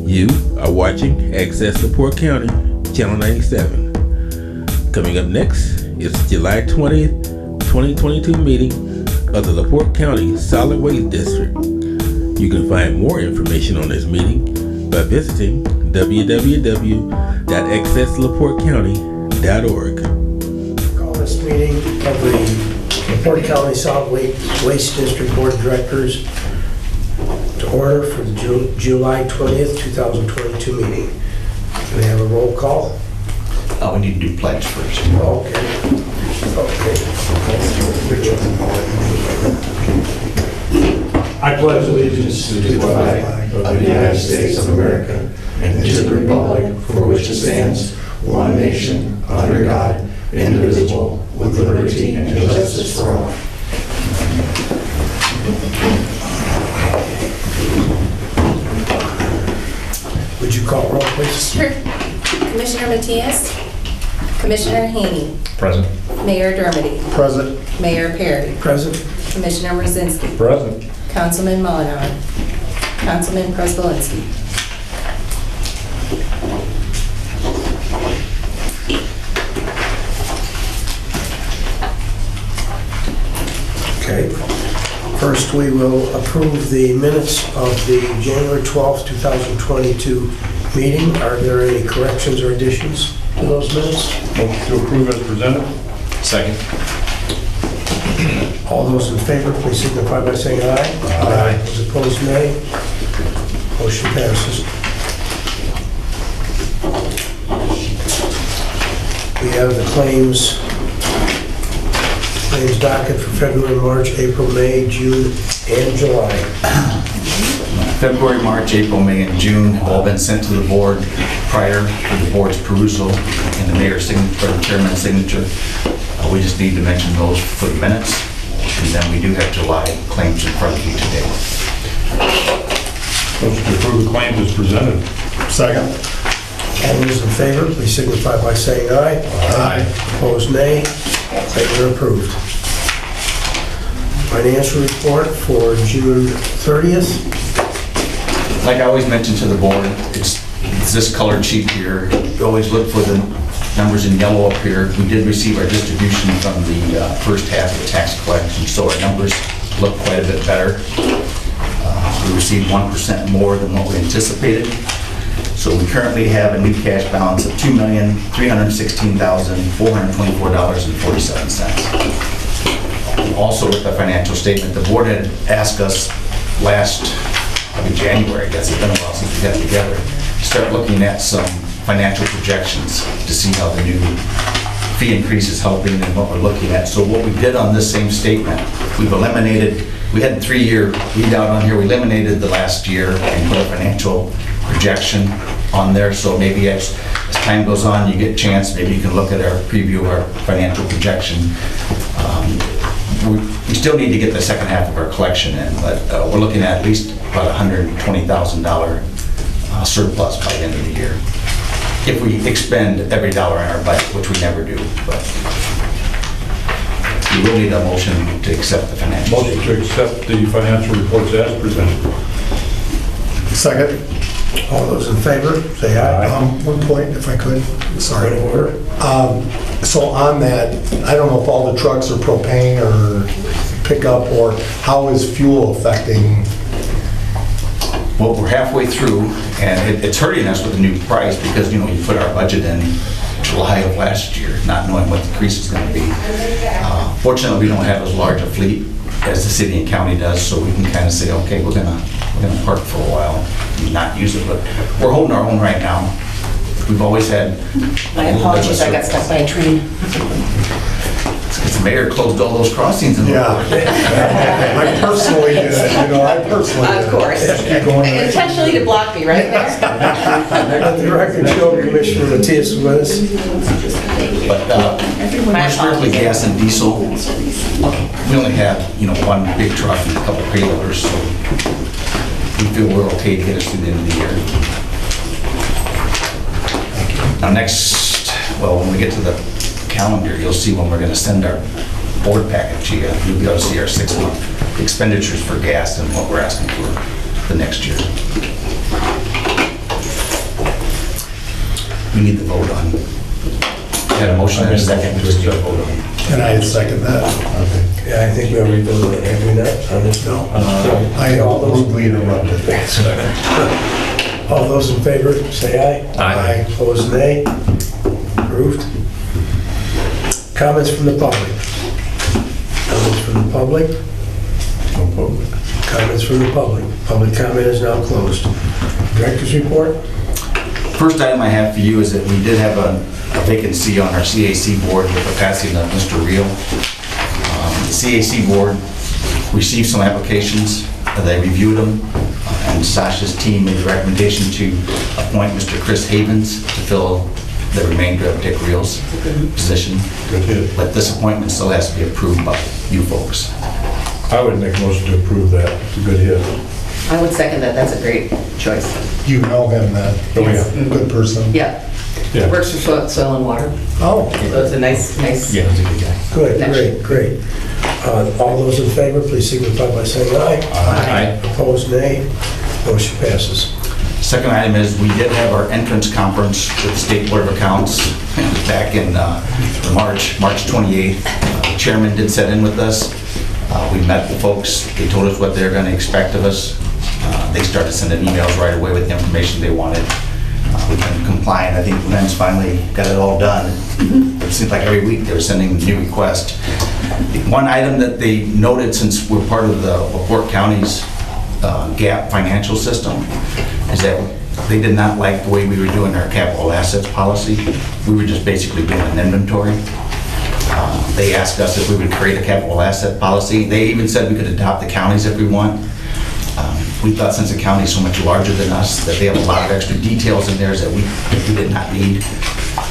You are watching Access LaPorte County, Channel 97. Coming up next is July 20th, 2022 meeting of the LaPorte County Solid Waste District. You can find more information on this meeting by visiting www.accesslaportecounty.org. Call this meeting of the LaPorte County Solid Waste District Board of Directors to order for the July 20th, 2022 meeting. Can we have a roll call? We need to do pledge first. Okay. I pledge allegiance to the flag of the United States of America and to the republic for which it stands, one nation, under God, indivisible, with liberty and justice for all. Would you call roll, please? Sure. Commissioner Matias? Commissioner Haney? Present. Mayor Dermody? Present. Mayor Perry? Present. Commissioner Mrzinski? Present. Councilman Mullenhour? Councilman Prespolinski? Okay. First, we will approve the minutes of the January 12th, 2022 meeting. Are there any corrections or additions to those minutes? Motion to approve as presented. Second. All those in favor, please signify by saying aye. Aye. Those opposed, nay. Motion passes. We have the claims docket for February, March, April, May, June, and July. February, March, April, May, and June have all been sent to the board prior to the board's perusal and the mayor's signature, or the chairman's signature. We just need to mention those for the minutes, and then we do have July claims in front of you today. Motion to approve the claims as presented. Second. All those in favor, please signify by saying aye. Aye. Opposed, nay. They are approved. Financial report for June 30th. Like I always mention to the board, it's this colored sheet here. We always look for the numbers in yellow up here. We did receive our distribution from the first half of the tax collection, so our numbers look quite a bit better. We received 1% more than what we anticipated. So we currently have a new cash balance of $2,316,424.47. Also with the financial statement, the board had asked us in January, I guess it's been a while since we got together, to start looking at some financial projections to see how the new fee increase is helping and what we're looking at. So what we did on this same statement, we've eliminated, we had a 3-year readout on here, we eliminated the last year and put a financial projection on there. So maybe as time goes on, you get a chance, maybe you can look at our preview of our financial projection. We still need to get the second half of our collection in, but we're looking at least about $120,000 surplus by the end of the year. If we expend every dollar in our budget, which we never do, but we will need a motion to accept the financial. Motion to accept the financial reports as presented. Second. All those in favor, say aye. One point, if I could, sorry. Point of order. So on that, I don't know if all the trucks are propane or pickup, or how is fuel affecting? Well, we're halfway through, and it's hurting us with the new price because, you know, you put our budget in July of last year, not knowing what the increase is going to be. Fortunately, we don't have as large a fleet as the city and county does, so we can kind of say, okay, we're gonna park for a while and not use it, but we're holding our own right now. We've always had. My apologies, I got stuck by a tree. Because the mayor closed all those crossings in the Yeah. I personally did, Of course. Intentionally to block me, right there? Let the record show Commissioner Matias is with us. But we're strictly gas and diesel. We only have, you know, one big truck and a couple of payloaders, so we feel we're okay to get us through the end of the year. Now next, well, when we get to the calendar, you'll see when we're going to send our board package to you. You'll be able to see our 6-month expenditures for gas and what we're asking for the next year. we need the vote on. Had a motion and a second, just need a vote on. And I second that. Yeah, I think we already voted on it, have we not, on this? No. I rudely interrupted. All those in favor, say aye. Aye. Opposed, nay. Approved. Comments from the public? Comments from the public? No public. Comments from the public. Public comment is now closed. Director's report? First item I have for you is that we did have a vacancy on our CAC board with the passing of Mr. Reel. The CAC board received some applications, they reviewed them, and Sasha's team made the recommendation to appoint Mr. Chris Havens to fill the remainder of Dick Reel's position. Good hit. But this appointment still has to be approved by you folks. I would make a motion to approve that. It's a good hit. I would second that, that's a great choice. You know him, then. Oh, yeah. Good person. Yeah. Yeah. Works for soil and water, Oh, so it's a nice, Yeah, he's a good guy. Good, great. All those in favor, please signify by saying aye. Aye. Opposed, nay. Motion passes. Second item is we did have our entrance conference with the State Board of Accounts back in March 28th. The chairman did sit in with us. We met the folks. They told us what they're going to expect of us. They started sending emails right away with the information they wanted. We've been compliant. I think Lynn's finally got it all done. It seems like every week they're sending new requests. One item that they noted, since we're part of the LaPorte County's GAP financial system, is that they did not like the way we were doing our capital assets policy. We were just basically doing an inventory. They asked us if we would create a capital asset policy. They even said we could adopt the counties if we want. We thought since the county is so much larger than us, that they have a lot of extra details in there that we did not need.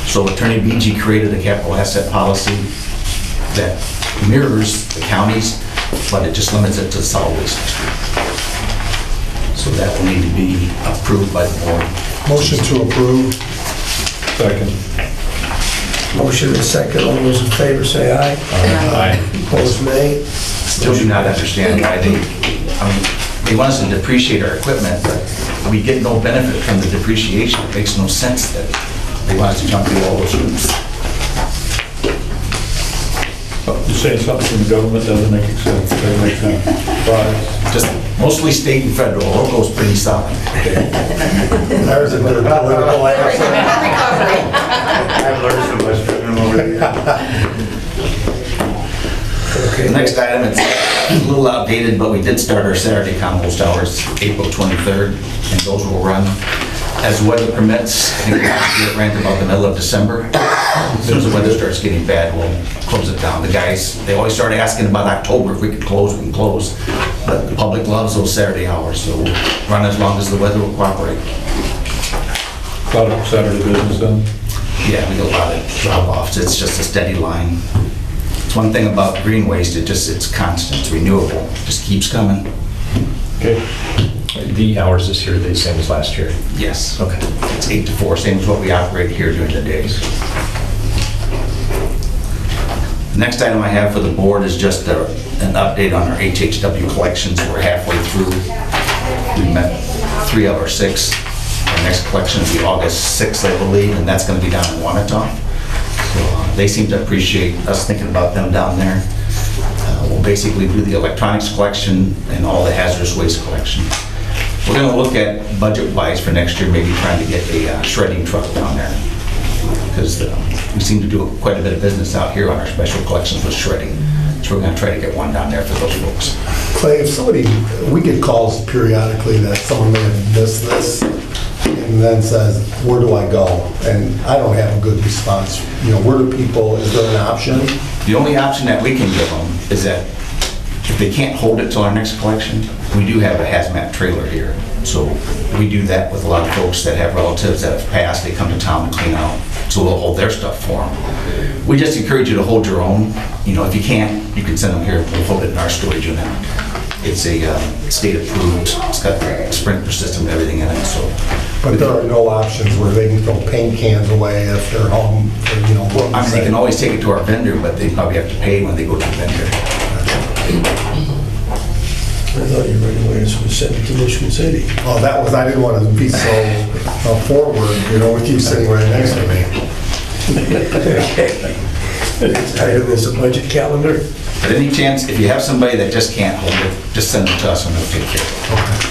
So Attorney BG created a capital asset policy that mirrors the counties, but it just limits it to solid waste district. So that will need to be approved by the board. motion to approve. Second. Motion and second. All those in favor, say aye. Aye. Opposed, nay. Still do not understand why they want us to depreciate our equipment, but we get no benefit from the depreciation. It makes no sense that they want us to jump through all those hoops. You're saying something from the government doesn't make sense. Doesn't make sense. Right. Just mostly state and federal. Local is pretty solid. There's a good political answer. I've learned so much from them over the years. Okay. The next item, it's a little outdated, but we did start our Saturday compost hours, April 23rd, and those will run as weather permits. I think it ran to about the middle of December. As soon as the weather starts getting bad, we'll close it down. The guys, they always start asking about October, if we could close, we can close. But the public loves those Saturday hours, so we'll run as long as the weather will cooperate. A lot of Saturday business done. Yeah, we get a lot of drop-offs. It's just a steady line. It's one thing about green waste, it's constant, it's renewable, it just keeps coming. Okay. The hours this year are the same as last year? Yes. Okay. It's 8 to 4, same as what we operate here during the days. The next item I have for the board is just an update on our HHW collections. We're halfway through. We met 3 of our 6. Our next collection will be August 6th, I believe, and that's going to be down in Wanata. So they seem to appreciate us thinking about them down there. We'll basically do the electronics collection and all the hazardous waste collection. We're going to look at budget-wise for next year, maybe trying to get a shredding truck down there, because we seem to do quite a bit of business out here on our special collections with shredding. So we're going to try to get one down there for those folks. Clay, if somebody, we get calls periodically that someone may have missed this and then says, where do I go? And I don't have a good response. You know, where do people, is there an option? The only option that we can give them is that if they can't hold it till our next collection, we do have a hazmat trailer here. So we do that with a lot of folks that have relatives that have passed. They come to town to clean out, so we'll hold their stuff for them. We just encourage you to hold your own. You know, if you can't, you can send them here. We'll hold it in our storage unit. It's a state approved. It's got the sprinkler system and everything in it. So, But there are no options where they can throw paint cans away if they're home, or, you know. I mean, they can always take it to our vendor, but they probably have to pay when they go to the vendor. thought you were going to send it to Michigan City. Oh, that was, I didn't want to be so forward, you know, with you sitting right next to me. Next item is the budget calendar. At any chance, if you have somebody that just can't hold it, just send it to us and we'll take care of it.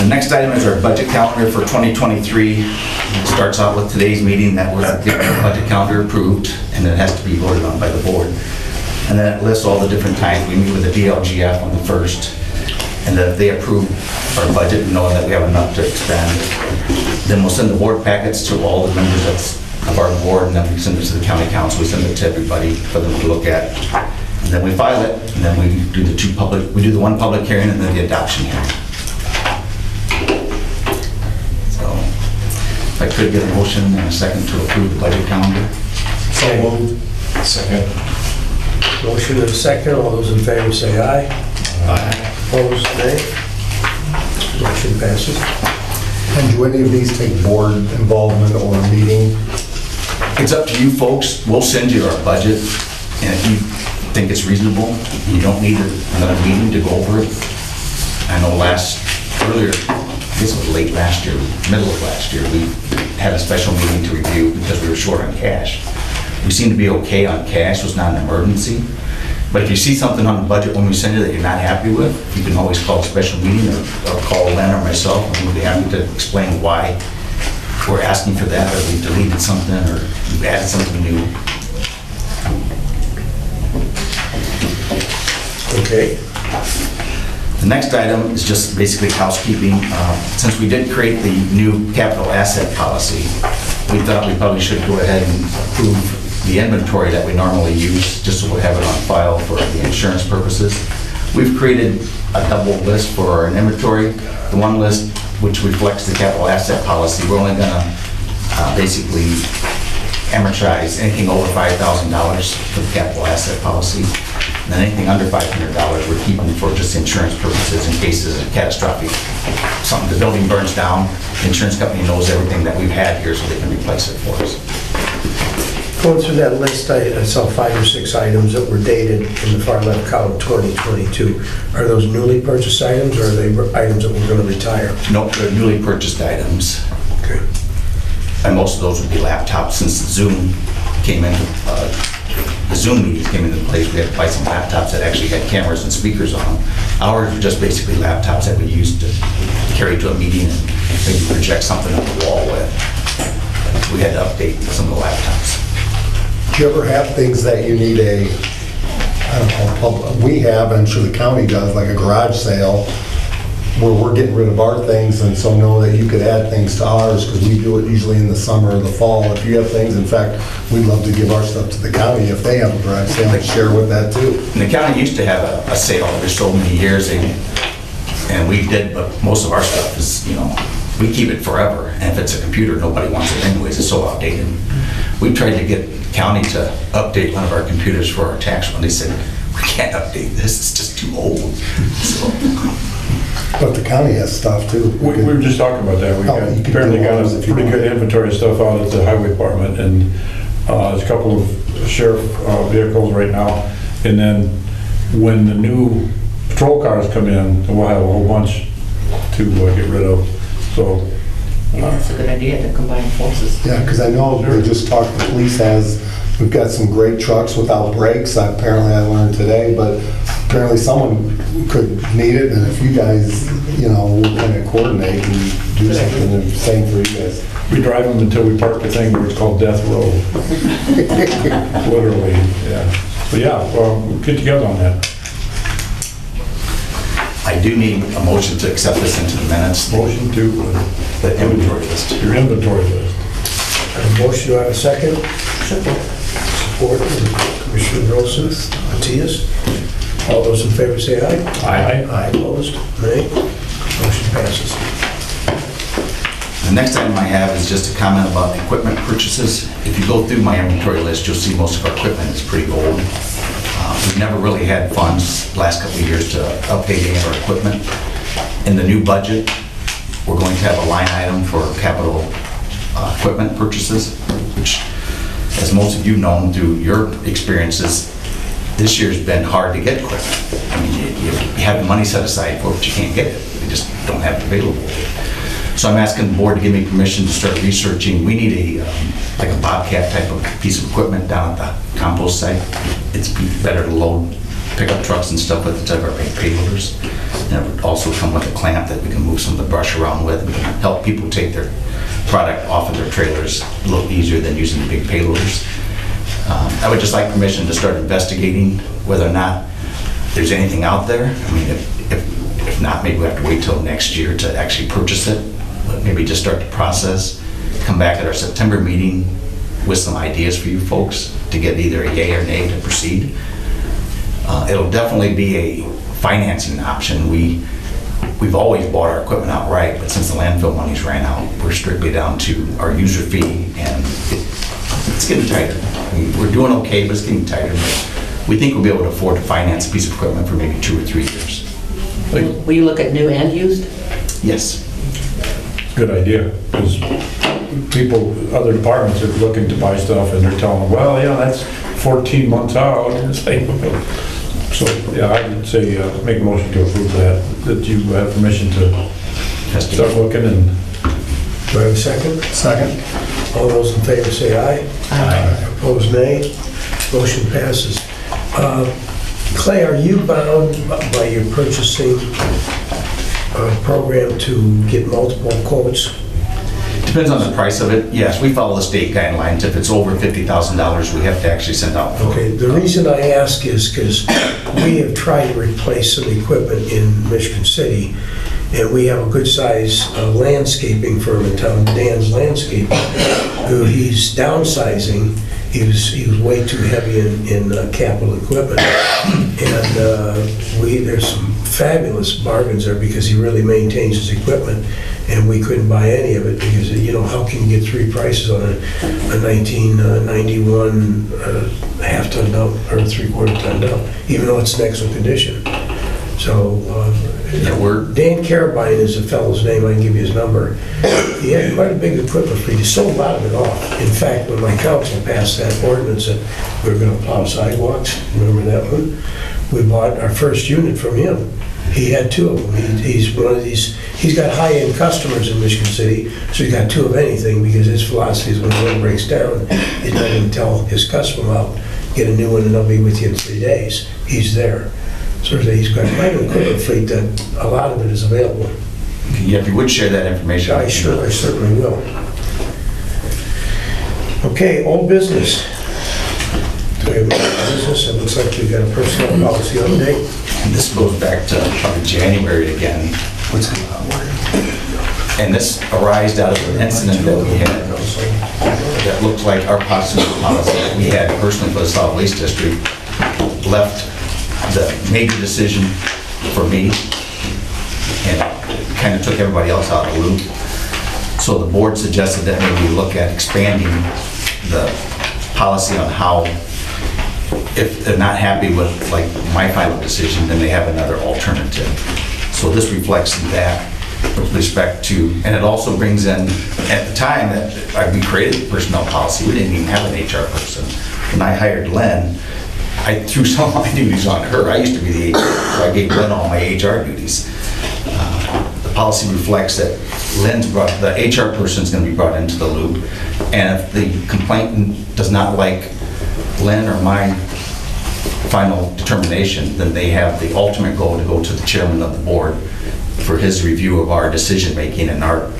The next item is our budget calendar for 2023. It starts out with today's meeting that we're getting the budget calendar approved, and it has to be voted on by the board. And then it lists all the different times. We meet with the DLGF on the 1st, and then if they approve our budget, knowing that we have enough to expend, then we'll send the board packets to all the members of our board, and then we send it to the county council. We send it to everybody for them to look at. And then we file it, and then we do the the one public hearing and then the adoption hearing. If I could get a motion and a second to approve the budget calendar. So moved. Second. Motion and a second. All those in favor say aye. Aye. Opposed, nay. Motion passes. And do any of these take board involvement or a meeting? It's up to you folks. We'll send you our budget, and if you think it's reasonable, you don't need another meeting to go over it. I know earlier, this was late last year, middle of last year, we had a special meeting to review because we were short on cash. We seem to be okay on cash, it was not an emergency. But if you see something on the budget when we send you that you're not happy with, you can always call a special meeting or call Len or myself, and we'll be happy to explain why we're asking for that, or we deleted something, or we added something new. Okay. The next item is just basically housekeeping. Since we did create the new capital asset policy, we thought we probably should go ahead and approve the inventory that we normally use, just so we'll have it on file for the insurance purposes. We've created a double list for our inventory. The one list, which reflects the capital asset policy, we're only gonna basically amortize anything over $5,000 for the capital asset policy. And then anything under $500 we're keeping for just insurance purposes in case there's a catastrophic, something, the building burns down, the insurance company knows everything that we've had here so they can replace it for us. Going through that list, I saw 5 or 6 items that were dated in the far left column, 2022. Are those newly purchased items, or are they items that we're going to retire? Nope, they're newly purchased items. Okay. And most of those would be laptops. Since Zoom came into, the Zoom meetings came into place, we had to buy some laptops that actually had cameras and speakers on them. Ours were just basically laptops that we used to carry to a meeting and maybe project something on the wall with. We had to update some of the laptops. Do you ever have things that you need we have, and I'm sure the county does, like a garage sale, where we're getting rid of our things, and so know that you could add things to ours, because we do it usually in the summer or the fall. If you have things, in fact, we'd love to give our stuff to the county if they have a garage sale and share with that too. And the county used to have a sale every so many years, and we did, but most of our stuff is, we keep it forever. And if it's a computer, nobody wants it anyways, it's so outdated. We tried to get the county to update one of our computers for our tax one. They said, we can't update this, it's just too old. So, But the county has stuff too. We were just talking about that. We apparently got a pretty good inventory of stuff out at the highway department, and there's a couple of sheriff vehicles right now. And then when the new patrol cars come in, we'll have a whole bunch to get rid of. So That's a good idea to combine forces. Yeah, because I know we just talked, the police we've got some great trucks without brakes, apparently I learned today, but apparently someone could need it, and if you guys, will kind of coordinate and do something, the same for you guys. we drive them until we park the thing where it's called Death Row. Literally, yeah. But yeah, well, we'll get together on that. I do need a motion to accept this into the minutes. Motion to The inventory list. your inventory list. A motion, do I have a second? Support from Commissioner Wilson, Matias. All those in favor say aye. Aye. Aye, opposed, nay. Motion passes. The next item I have is just a comment about equipment purchases. If you go through my inventory list, you'll see most of our equipment is pretty old. We've never really had funds the last couple of years to update any of our equipment. In the new budget, we're going to have a line item for capital equipment purchases, which, as most of you know through your experiences, this year's been hard to get equipment. I mean, you have the money set aside for it, but you can't get it. We just don't have it available. So I'm asking the board to give me permission to start researching. We need like a Bobcat type of piece of equipment down at the compost site. It's better to load pickup trucks and stuff with instead of our big payloaders. And it would also come with a clamp that we can move some of the brush around with. We can help people take their product off of their trailers a little easier than using the big payloaders. I would just like permission to start investigating whether or not there's anything out there. I mean, if not, maybe we have to wait till next year to actually purchase it. But maybe just start the process, come back at our September meeting with some ideas for you folks to get either a yay or nay to proceed. It'll definitely be a financing option. We've always bought our equipment outright, but since the landfill money's ran out, we're strictly down to our user fee, and it's getting tighter. I mean, we're doing okay, but it's getting tighter. We think we'll be able to afford to finance a piece of equipment for maybe 2 or 3 years. Will you look at new and used? Yes. Good idea, because people, other departments are looking to buy stuff and they're telling them, well, yeah, that's 14 months out. And it's like, so, yeah, I would say make a motion to approve that you have permission to start looking and... Do I have a second? Second? All those in favor say aye. Aye. Opposed, nay. Motion passes. Clay, are you bound by your purchasing program to get multiple quotes? Depends on the price of it. Yes, we follow the state guidelines. If it's over $50,000, we have to actually send out. Okay, the reason I ask is because we have tried to replace some equipment in Michigan City, and we have a good-sized landscaping firm in town, Dan's Landscaping, who he's downsizing. He was way too heavy in capital equipment, and there's some fabulous bargains there because he really maintains his equipment, and we couldn't buy any of it because, you know, how can you get 3 prices on a 1991 half-ton dump or 3/4 ton dump, even though it's in excellent condition? So, Dan Carabine is the fellow's name, I can give you his number. He had quite a big equipment fleet, he sold a lot of it off. In fact, when my council passed that ordinance that we were gonna plow sidewalks, remember that one? We bought our first unit from him. He had 2 of them. He's one of these, he's got high-end customers in Michigan City, so he's got 2 of anything because his philosophy is when one breaks down, he's not gonna tell his customer out, get a new one and they'll be with you in 3 days. He's there. So he's got quite an equipment fleet that a lot of it is available. Yeah, if you would share that information. I certainly will. Okay, old business. Do we have any business? It looks like we've got a personnel policy update. And this goes back to probably January again. What's going on? And this arose out of an incident that we had that looked like our possible policy that we had personally for the solid waste district left the major decision for me and kind of took everybody else out of the loop. So the board suggested that maybe we look at expanding the policy on how, if they're not happy with like my final decision, then they have another alternative. So this reflects that with respect to, and it also brings in, at the time that we created the personnel policy, we didn't even have an HR person. When I hired Len, I threw some of my duties on her. I used to be the HR, so I gave Len all my HR duties. The policy reflects that the HR person is going to be brought into the loop, and if the complainant does not like Len or my final determination, then they have the ultimate goal to go to the chairman of the board for his review of our decision-making and our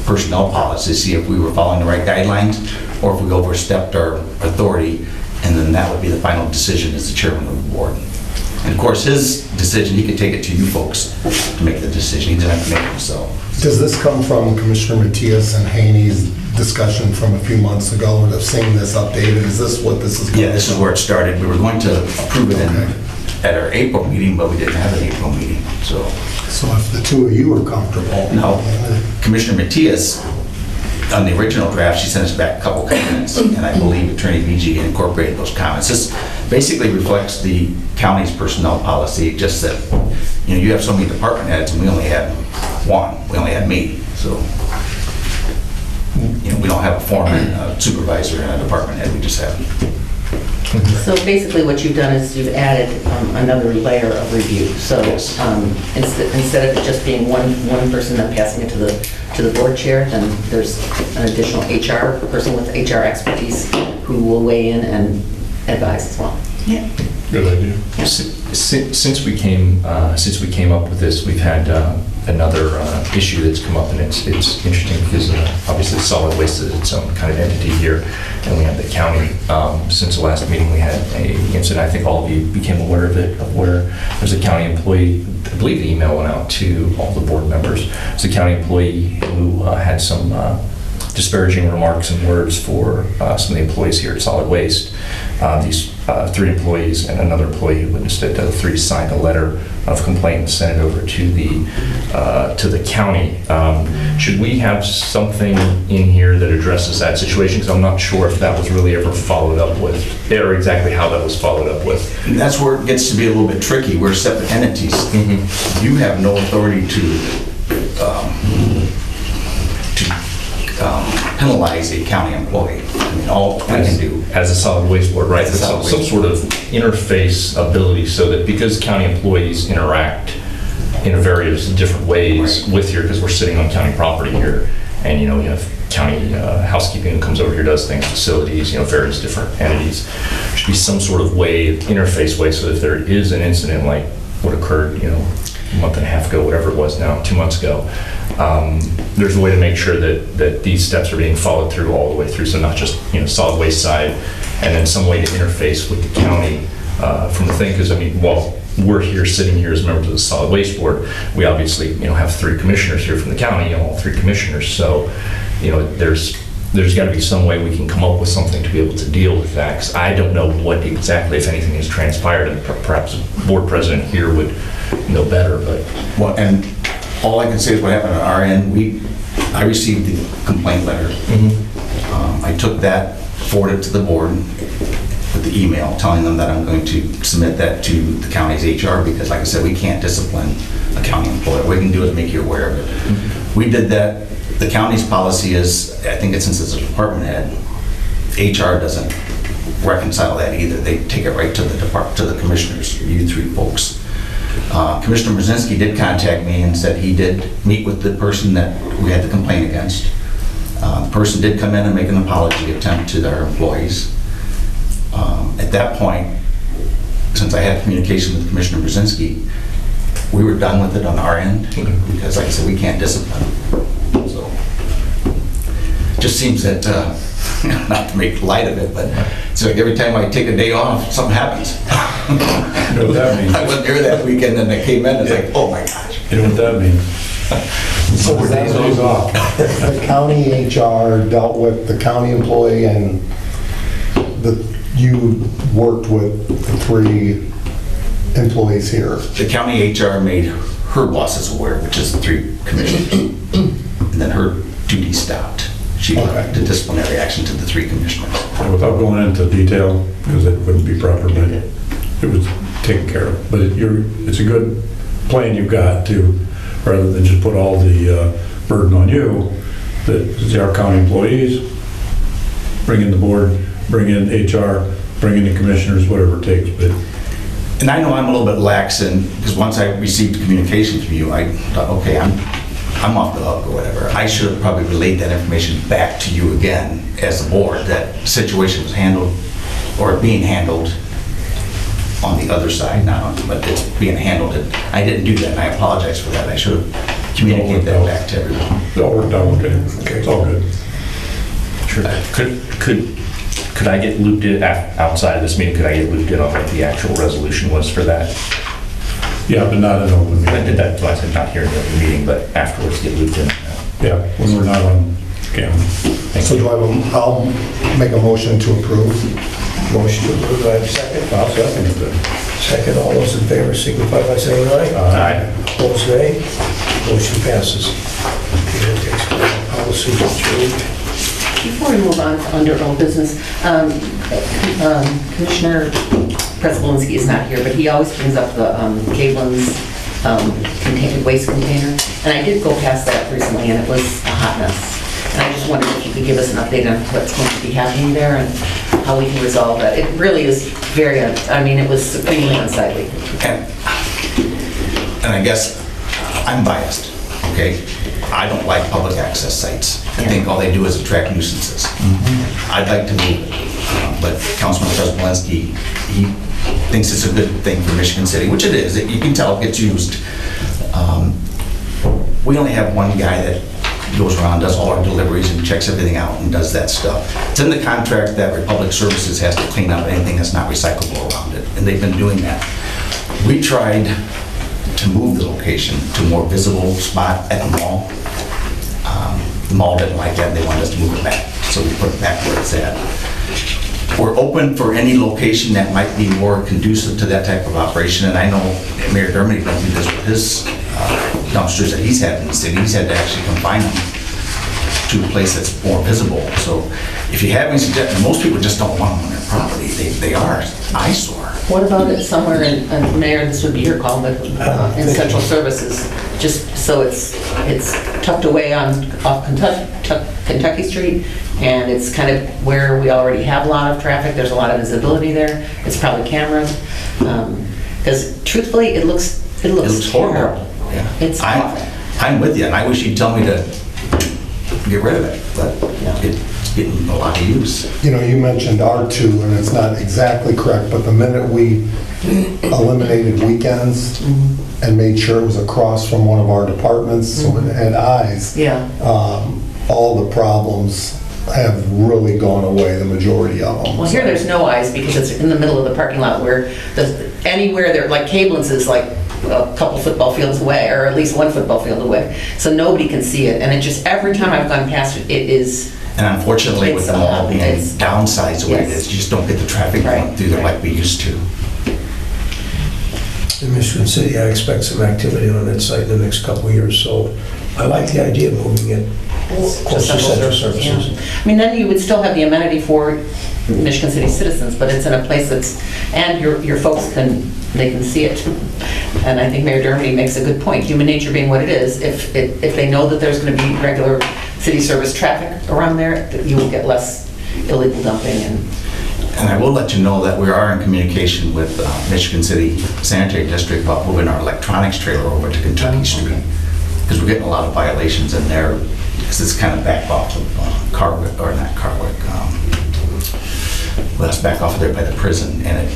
personnel policy, to see if we were following the right guidelines or if we overstepped our authority, and then that would be the final decision as the chairman of the board. And of course, his decision, he could take it to you folks to make the decision. He doesn't have to make it himself. Does this come from Commissioner Matias and Haney's discussion from a few months ago of seeing this updated? Is this what this is going to be? Yeah, this is where it started. We were going to approve it at our April meeting, but we didn't have an April meeting, so. So if the 2 of you are comfortable. No, Commissioner Matias, on the original draft, she sent us back a couple comments, and I believe Attorney VG incorporated those comments. This basically reflects the county's personnel policy, just that, you know, you have so many department heads, and we only had 1. We only had me, so, you know, we don't have a foreman, a supervisor, and a department head. We just have So basically what you've done is you've added another layer of review. So instead of it just being one person then passing it to the board chair, then there's an additional HR person with HR expertise who will weigh in and advise as well. Yeah. Good idea. Since we came up with this, we've had another issue that's come up, and it's interesting because obviously solid waste is its own kind of entity here, and we have the county. Since the last meeting, we had a incident. I think all of you became aware of it, of where there's a county employee. I believe the email went out to all the board members. It's a county employee who had some disparaging remarks and words for some of the employees here at Solid Waste. These 3 employees and another employee who witnessed it, the 3 signed a letter of complaint and sent it over to the county. Should we have something in here that addresses that situation? Because I'm not sure if that was really ever followed up with, or exactly how that was followed up with. And that's where it gets to be a little bit tricky. We're separate entities. You have no authority to penalize a county employee. I mean, all we can do as a solid waste board, right? Some sort of interface ability, so that because county employees interact in various different ways with here, because we're sitting on county property here, and you have county housekeeping who comes over here, does things, facilities, various different entities. There should be some sort of way, interface way, so that if there is an incident like what occurred, a month and a half ago, whatever it was now, 2 months ago, there's a way to make sure that these steps are being followed through all the way through. So not just, solid waste side, and then some way to interface with the county from the thing. Because, while we're here, sitting here as members of the solid waste board, we obviously, have 3 commissioners here from the county, all 3 commissioners. So, there's got to be some way we can come up with something to be able to deal with that. Because I don't know what exactly, if anything, has transpired, and perhaps the board president here would know better. But and all I can say is what happened on our end. I received the complaint letter. I took that, forwarded it to the board with the email telling them that I'm going to submit that to the county's HR, because like I said, we can't discipline a county employee. What we can do is make you aware of it. We did that. The county's policy is, I think it's since it's a department head, HR doesn't reconcile that either. They take it right to the commissioners, you 3 folks. Commissioner Brzezinski did contact me and said he did meet with the person that we had the complaint against. The person did come in and make an apology attempt to their employees. At that point, since I had communication with Commissioner Brzezinski, we were done with it on our end, because like I said, we can't discipline. So it just seems that, not to make light of it, but it's like every time I take a day off, something happens. You know what that means? I wasn't there that weekend and I came in, it's like, oh my gosh. You know what that means? 4 days off. The county HR dealt with the county employee, and you worked with the 3 employees here. The county HR made her bosses aware, which is the 3 commissioners. And then her duty stopped. She took the disciplinary action to the 3 commissioners. Without going into detail, because it wouldn't be proper, but it was taken care of. But it's a good plan you've got to, rather than just put all the burden on you, that our county employees, bring in the board, bring in HR, bring in the commissioners, whatever it takes. But And I know I'm a little bit lax, because once I received communication from you, I thought, okay, I'm off the hook or whatever. I should have probably relayed that information back to you again as the board. That situation was handled, or being handled on the other side now, but it's being handled. I didn't do that, and I apologize for that. I should have communicated that back to everyone. it all worked out okay. It's all good. Sure. Could I get looped in outside of this meeting? Could I get looped in on what the actual resolution was for that? Yeah, but not an open I meeting. did that twice. I'm not here in the open meeting, but afterwards get looped in. Yeah, when we're not on camera. So I'll make a motion to approve. Motion to approve, do I have a second? I'll second it then. Second, all those in favor signify by saying aye. Aye. Opposed, nay. Motion passes. Okay, that takes care of the policy change. Before we move on to under old business, Commissioner Prespolinski is not here, but he always brings up the Cablin's waste container. And I did go past that recently, and it was a hot mess. And I just wondered if you could give us an update on what's going to be happening there and how we can resolve that. It really is very, I mean, it was supremely unsightly. And I guess I'm biased, okay? I don't like public access sites. I think all they do is attract nuisances. I'd like to move it, but Councilman Prespolinski, he thinks it's a good thing for Michigan City, which it is. You can tell it gets used. We only have one guy that goes around, does all our deliveries and checks everything out and does that stuff. It's in the contract that Republic Services has to clean up anything that's not recyclable around it, and they've been doing that. We tried to move the location to a more visible spot at the mall. The mall didn't like that, and they wanted us to move it back, so we put it back where it's at. We're open for any location that might be more conducive to that type of operation, and I know Mayor Dermody went through this with his dumpsters that he's had in the city. He's had to actually confine them to a place that's more visible. So if you have any suggestions, most people just don't want them on their property. They are eyesore. What about it somewhere in, Mayor, this would be your call, but in central services, just so it's tucked away off Kentucky Street, and it's kind of where we already have a lot of traffic, there's a lot of visibility there, it's probably cameras, because truthfully, it looks horrible. terrible. Yeah. It's awful. I'm with you, and I wish you'd tell me to get rid of it, but it's getting a lot of use. You know, you mentioned R2, and it's not exactly correct, but the minute we eliminated weekends and made sure it was across from one of our departments, so it had eyes, all the problems have really gone away, the majority of them. Well, here there's no eyes because it's in the middle of the parking lot where anywhere there, like Cablin's is like a couple football fields away, or at least one football field away, so nobody can see it, and it just, every time I've gone past it, it is. And unfortunately, with the mall being downsized the way it Yes. is, you just don't get the traffic going through there like we used to. In Michigan City, I expect some activity on that site in the next couple of years, so I like the idea of moving it closer to central services. Yeah. I mean, then you would still have the amenity for Michigan City citizens, but it's in a place that's, and your folks they can see it. And I think Mayor Dermody makes a good point, human nature being what it is, if they know that there's going to be regular city service traffic around there, you will get less illegal dumping. And I will let you know that we are in communication with Michigan City Sanitary District about moving our electronics trailer over to Kentucky Street, because we're getting a lot of violations in there, because it's kind of back off of Carwick, or not Carwick, well, it's back off of there by the prison, and it...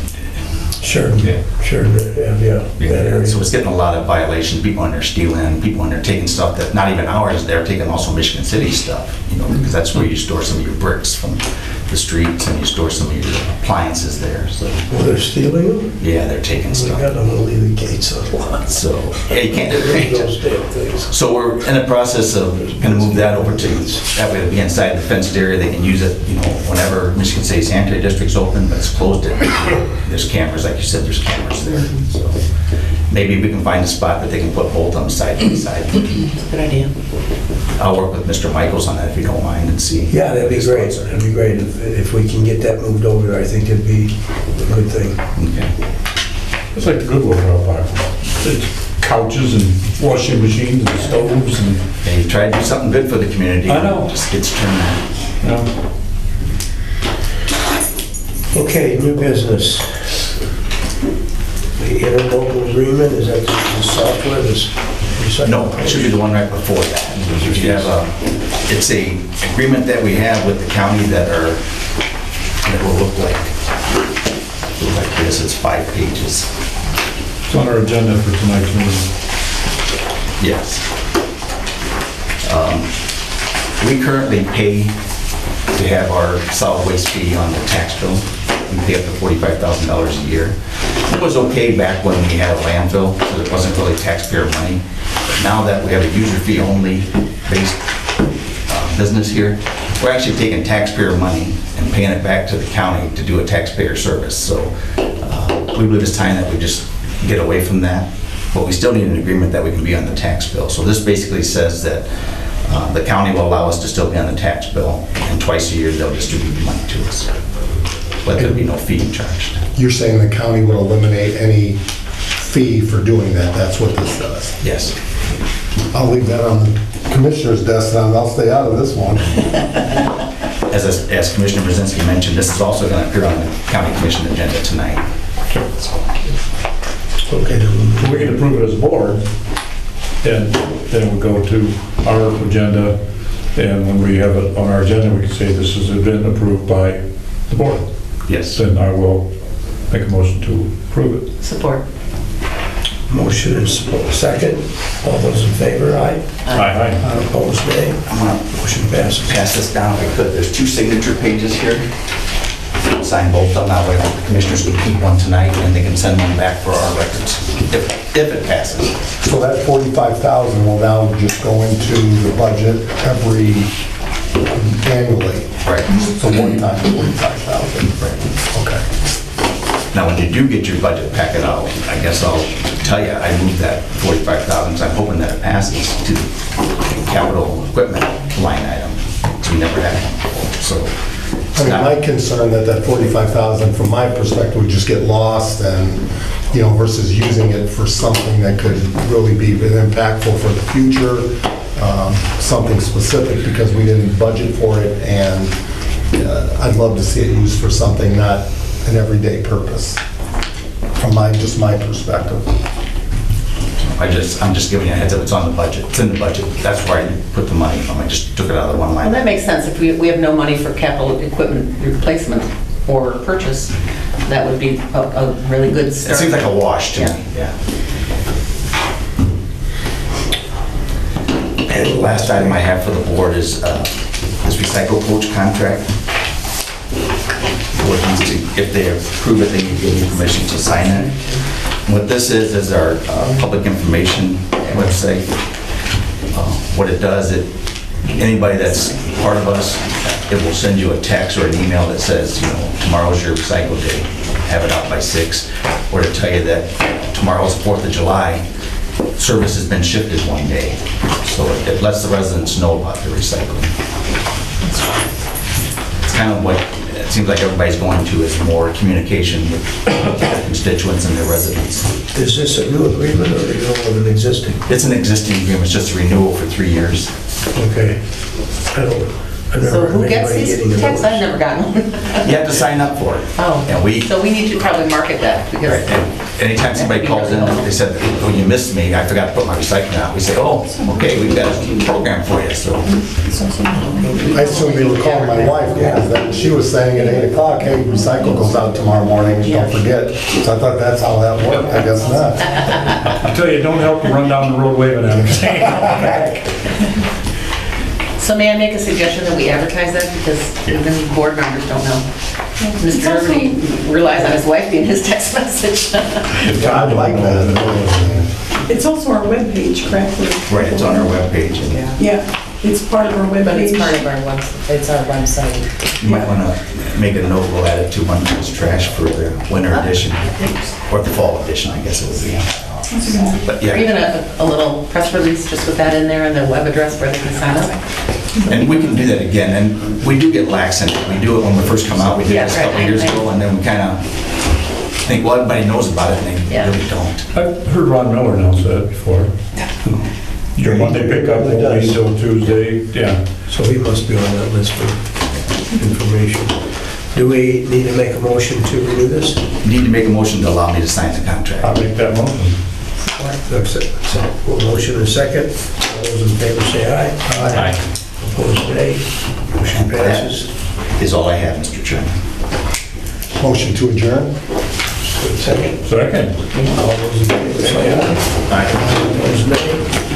Sure, that area. So it's getting a lot of violations, people in there stealing, people in there taking stuff that, not even ours, they're taking also Michigan City stuff, you know, because that's where you store some of your bricks from the streets, and you store some of your appliances there, so... Well, they're stealing them? Yeah, they're taking We stuff. got them to leave the gates unlocked. So, yeah, you can't do Those it. damn things. So we're in the process of gonna move that over to, that way it'll be inside the fenced area, they can use it, you know, whenever Michigan City Sanitary District's open, but it's closed at, there's cameras, like you said, there's cameras there, so. Maybe we can find a spot that they can put both of them side by side. It's a good idea. I'll work with Mr. Michaels on that if you don't mind and see. Yeah, that'd be great. That'd be great. If we can get that moved over there, I think it'd be a good thing. Okay. It's like the Goodwill out back. It's couches and washing machines and stoves and... Yeah, you try to do something good for the community. I know. It just gets turned out. You know, Okay, new business. The Interlocal Agreement, is that the software, No, it should be the one right before that. You have it's a agreement that we have with the county that will look like this. It's 5 pages. it's on our agenda for tonight's meeting. Yes. We currently pay to have our solid waste fee on the tax bill. We pay up to $45,000 a year. It was okay back when we had a landfill, so it wasn't really taxpayer money. But now that we have a user fee only based business here, we're actually taking taxpayer money and paying it back to the county to do a taxpayer service. So we believe it's time that we just get away from that. But we still need an agreement that we can be on the tax bill. So this basically says that the county will allow us to still be on the tax bill, and twice a year they'll distribute the money to us. But there'll be no fee charged. You're saying the county would eliminate any fee for doing that, that's what this does? Yes. I'll leave that on the commissioner's desk, and I'll stay out of this one. as Commissioner Brzezinski mentioned, this is also going to appear on the county commission agenda tonight. Okay, We can approve it as a board, and then we go to our agenda, and when we have it on our agenda, we can say this has been approved by the board. Yes. Then I will make a motion to approve it. Support. motion and support. Second, all those in favor, aye. Aye. Opposed, nay. I'm going to Motion passes. pass this down if I could. There's 2 signature pages here. Sign both of them. That way the commissioners can keep one tonight and they can send one back for our records if it passes. So that 45,000 will now just go into the budget annually. Right. So one time 45,000. Okay. Now, when you do get your budget packet out, I guess I'll tell you, I moved that 45,000 because I'm hoping that it passes to the capital equipment line item. So we never had one before, so. I mean, my concern that 45,000, from my perspective, would just get lost and, versus using it for something that could really be impactful for the future, something specific, because we didn't budget for it, and I'd love to see it used for something, not an everyday purpose, from my perspective. I'm just giving you a heads up, it's on the budget, it's in the budget, that's where I put the money from, I just took it out of the one line. Well, that makes sense. If we have no money for capital equipment replacement or purchase, that would be a really good It start. seems like a wash to me, yeah. And the last item I have for the board is this recycle coach contract. Board needs to, if they approve it, they need to give you permission to sign it. What this is our public information website. What it does, anybody that's part of us, it will send you a text or an email that says, tomorrow's your recycle day, have it out by 6, or to tell you that tomorrow's 4th of July, service has been shifted one day. So it lets the residents know about the recycling. It's kind of what it seems like everybody's going to, is more communication with their constituents and their residents. Is this a new agreement or renewal of an existing? It's an existing agreement, it's just a renewal for 3 years. Okay. I've never So heard who of gets anybody these getting a texts? notice. I've never gotten one. You have to sign up for it. Oh, And so we need to probably market that because. Right, and anytime somebody calls in, they said, oh, you missed me, I forgot to put my recycling out. We say, oh, okay, we've got a program for you, so. I assume they were calling my wife, because that she was saying at 8 o'clock, hey, recycle goes out tomorrow morning, don't forget. So I thought that's how that worked, I guess not. I tell you, don't help to run down the road waving at them. So may I make a suggestion that we advertise that because even board members don't know? Mr. Germany relies on his wife being his text message. Yeah, I'd like that. It's also our webpage, correct? Right, it's on our webpage. And Yeah, it's part of our webpage. But it's part of our website, it's our website. you might want to make a note, we'll add it to one of those trash for the winter edition, or the fall edition, I guess it would be. But Or yeah, even a little press release just with that in there and the web address where they can sign up. and we can do that again, and we do get lax in it. We do it when we first come out, we did Yeah, this a couple right, years right. ago, and then we kind of think, well, everybody knows about it, and they Yeah. really don't. I've heard Ron Miller announce that before. Your Monday pickup will be until Tuesday, yeah. So he must be on that list for information. Do we need to make a motion to renew this? You need to make a motion to allow me to sign the contract. I'll make that motion. Accept. Motion and second. All those in favor say aye. Aye. Opposed, nay. Motion passes. That is all I have, Mr. Chairman. Motion to adjourn? Second. Second. All those in favor say aye. Aye. Opposed, nay.